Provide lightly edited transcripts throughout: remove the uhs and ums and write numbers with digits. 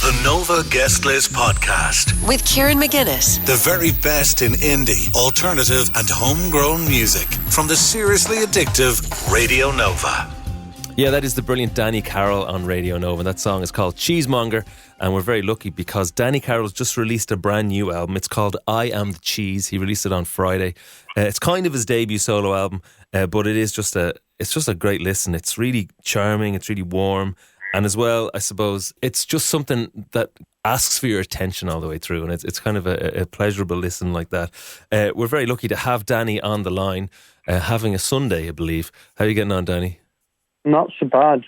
The Nova Guest List Podcast. With Kieran McGuinness. The very best in indie, alternative and homegrown music from the seriously addictive Radio Nova. Yeah, that is the brilliant Danny Carroll on Radio Nova. That song is called Cheesemonger, and we're very lucky because Danny Carroll's just released a brand new album. It's called I Am the Cheese. He released it on Friday. It's kind of his debut solo album, but it's just a great listen. It's really charming. It's really warm. And as well, I suppose, it's just something that asks for your attention all the way through. And it's kind of a pleasurable listen like that. We're very lucky to have Danny on the line, having a Sunday, I believe. How are you getting on, Danny? Not so bad.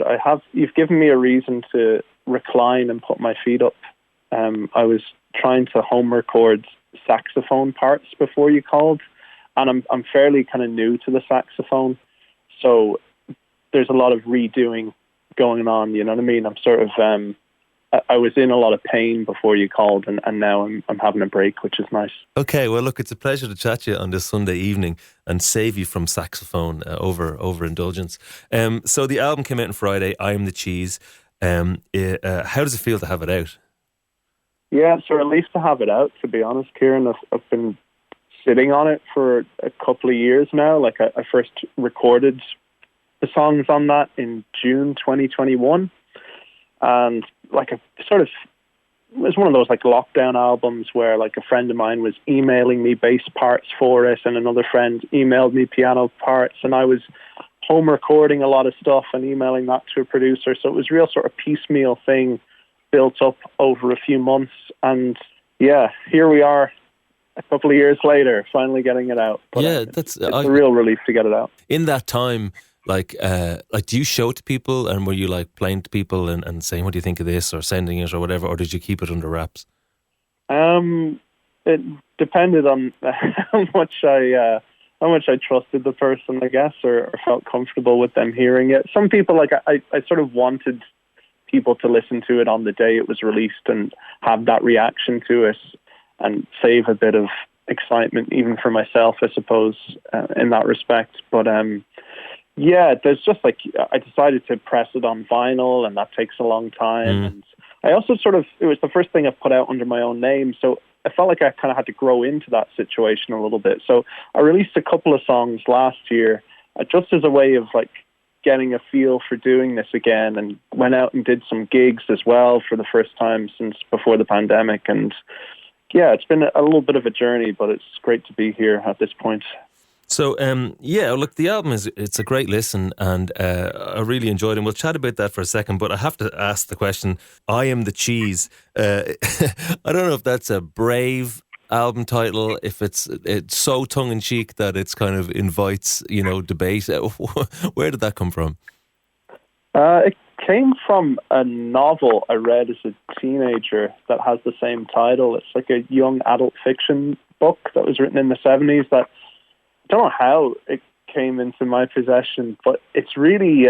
You've given me a reason to recline and put my feet up. I was trying to home record saxophone parts before you called, and I'm fairly kind of new to the saxophone, so there's a lot of redoing going on. You know what I mean? I'm sort of I was in a lot of pain before you called, and now I'm having a break, which is nice. Okay, well, look, it's a pleasure to chat to you on this Sunday evening and save you from saxophone overindulgence. So the album came out on Friday, I Am the Cheese. How does it feel to have it out? Yeah, it's a relief to have it out, to be honest, Kieran. I've been sitting on it for a couple of years now. Like I first recorded the songs on that in June 2021. And like it was one of those like lockdown albums where like a friend of mine was emailing me bass parts for it, and another friend emailed me piano parts, and I was home recording a lot of stuff and emailing that to a producer. So it was a real sort of piecemeal thing built up over a few months. And yeah, here we are a couple of years later, finally getting it out. But yeah, it's a real relief to get it out. In that time, Like, do you show it to people, and were you like playing to people and saying, what do you think of this, or sending it or whatever, or did you keep it under wraps? It depended on how much I trusted the person, I guess, or felt comfortable with them hearing it. Some people, like I sort of wanted people to listen to it on the day it was released and have that reaction to it and save a bit of excitement even for myself, I suppose, in that respect. But yeah, there's just like, I decided to press it on vinyl, and that takes a long time. And I also it was the first thing I've put out under my own name, so I felt like I kind of had to grow into that situation a little bit. So I released a couple of songs last year, just as a way of like getting a feel for doing this again, and went out and did some gigs as well for the first time since before the pandemic. And yeah, it's been a little bit of a journey, but it's great to be here at this point. So, yeah, look, the album it's a great listen, and I really enjoyed it. And we'll chat about that for a second, but I have to ask the question, I Am the Cheese. I don't know if that's a brave album title, if it's so tongue-in-cheek that it's kind of invites, debate. Where did that come from? It came from a novel I read as a teenager that has the same title. It's like a young adult fiction book that was written in the 70s that I don't know how it came into my possession, but it's really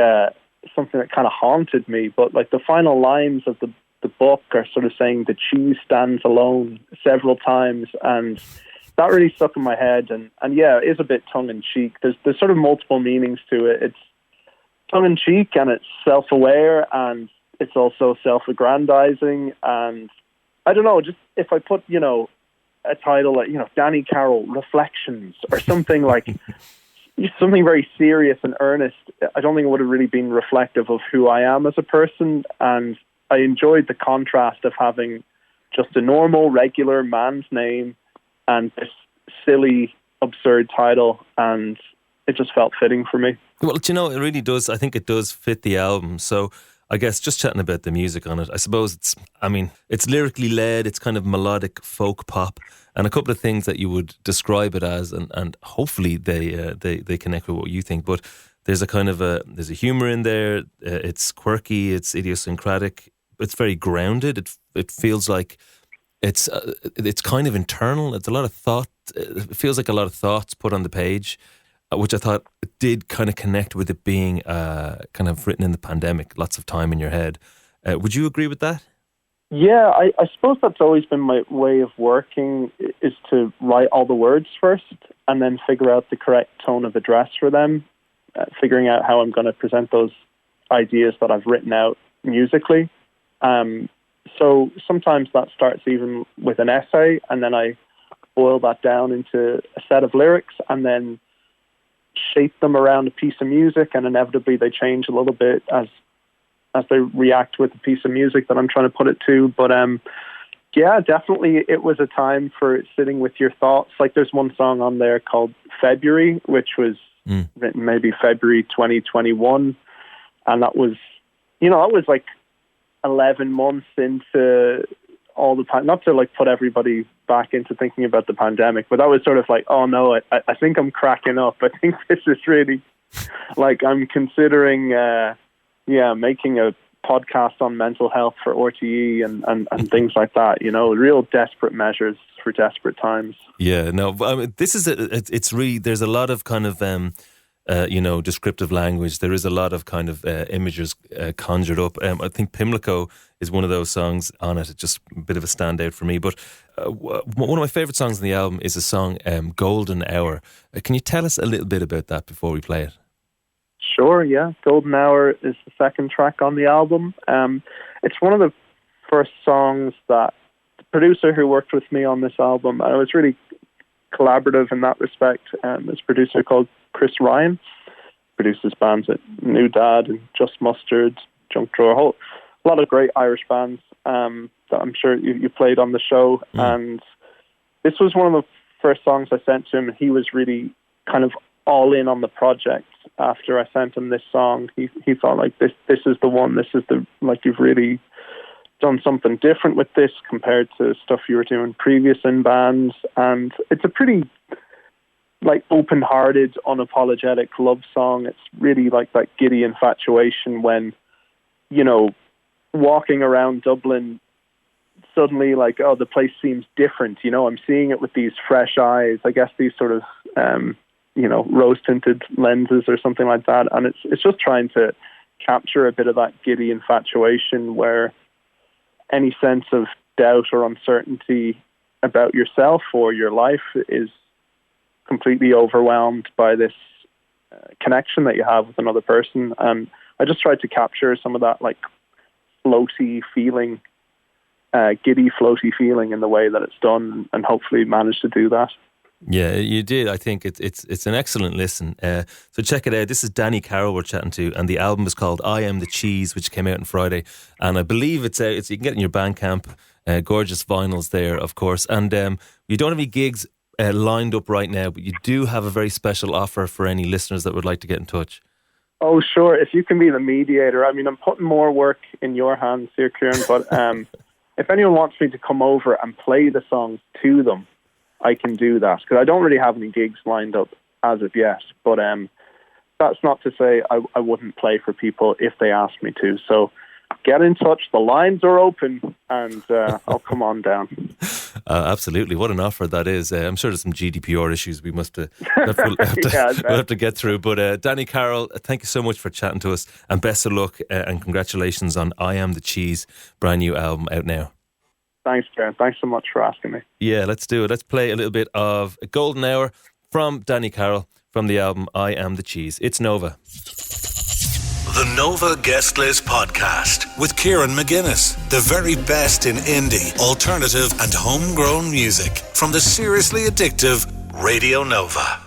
something that kind of haunted me. But like the final lines of the book are sort of saying the cheese stands alone several times, and that really stuck in my head. And yeah, it is a bit tongue-in-cheek. There's sort of multiple meanings to it. It's tongue-in-cheek, and it's self-aware, and it's also self-aggrandizing. And I don't know, just if I put, a title like, Danny Carroll Reflections or something like something very serious and earnest, I don't think it would have really been reflective of who I am as a person. And I enjoyed the contrast of having just a normal, regular man's name and this silly, absurd title, and it just felt fitting for me. Well, it really does. I think it does fit the album. So I guess just chatting about the music on it, I suppose it's lyrically led, it's kind of melodic folk pop, and a couple of things that you would describe it as, and hopefully they connect with what you think. But there's there's a humour in there. It's quirky, it's idiosyncratic, it's very grounded. It feels like it's kind of internal. It's a lot of thought. It feels like a lot of thoughts put on the page, which I thought did kind of connect with it being kind of written in the pandemic, lots of time in your head. Would you agree with that? Yeah, I suppose that's always been my way of working, is to write all the words first and then figure out the correct tone of address for them, figuring out how I'm going to present those ideas that I've written out musically. So sometimes that starts even with an essay, and then I boil that down into a set of lyrics and then shape them around a piece of music, and inevitably they change a little bit as they react with the piece of music that I'm trying to put it to. But yeah, definitely it was a time for sitting with your thoughts. Like there's one song on there called February, which was written maybe February 2021, and that was, it was like 11 months into all the time, not to like put everybody back into thinking about the pandemic, but that was sort of like, oh no, I think I'm cracking up. I think this is really like, I'm considering, making a podcast on mental health for RTE and things like that, real desperate measures for desperate times. Yeah, no, I mean, this is, it's really, there's a lot of kind of, descriptive language. There is a lot of kind of images conjured up. I think Pimlico is one of those songs on it. It's just a bit of a standout for me. But one of my favourite songs on the album is a song, Golden Hour. Can you tell us a little bit about that before we play it? Sure, yeah. Golden Hour is the second track on the album. It's one of the first songs that the producer who worked with me on this album, I was really collaborative in that respect. This producer called Chris Ryan, produces bands at New Dad and Just Mustard, Junk Drawer, a lot of great Irish bands that I'm sure you played on the show. And this was one of the first songs I sent to him, and he was really kind of all in on the project. After I sent him this song, he felt like this is the one. This is you've really done something different with this compared to stuff you were doing previous in bands. And it's a pretty like open-hearted, unapologetic love song. It's really like that giddy infatuation when, walking around Dublin, suddenly like, oh, the place seems different. I'm seeing it with these fresh eyes, I guess these sort of, rose-tinted lenses or something like that. And it's just trying to capture a bit of that giddy infatuation where any sense of doubt or uncertainty about yourself or your life is completely overwhelmed by this connection that you have with another person. And I just tried to capture some of that like floaty feeling, giddy floaty feeling in the way that it's done, and hopefully managed to do that. Yeah, you did. I think it's an excellent listen. So check it out. This is Danny Carroll we're chatting to, and the album is called I Am the Cheese, which came out on Friday. And I believe it's out. You can get it in your Bandcamp. Gorgeous vinyls there, of course. And you don't have any gigs lined up right now, but you do have a very special offer for any listeners that would like to get in touch. Oh, sure. If you can be the mediator. I mean, I'm putting more work in your hands here, Kieran, but if anyone wants me to come over and play the songs to them, I can do that, because I don't really have any gigs lined up as of yet. But that's not to say I wouldn't play for people if they asked me to. So get in touch. The lines are open, and I'll come on down. Absolutely. What an offer that is. I'm sure there's some GDPR issues we'll have to get through. But Danny Carroll, thank you so much for chatting to us, and best of luck and congratulations on I Am the Cheese, brand new album out now. Thanks, Karen. Thanks so much for asking me. Yeah, let's do it. Let's play a little bit of Golden Hour from Danny Carroll from the album I Am the Cheese. It's Nova. The Nova Guest List Podcast with Kieran McGuinness. The very best in indie, alternative and homegrown music from the seriously addictive Radio Nova.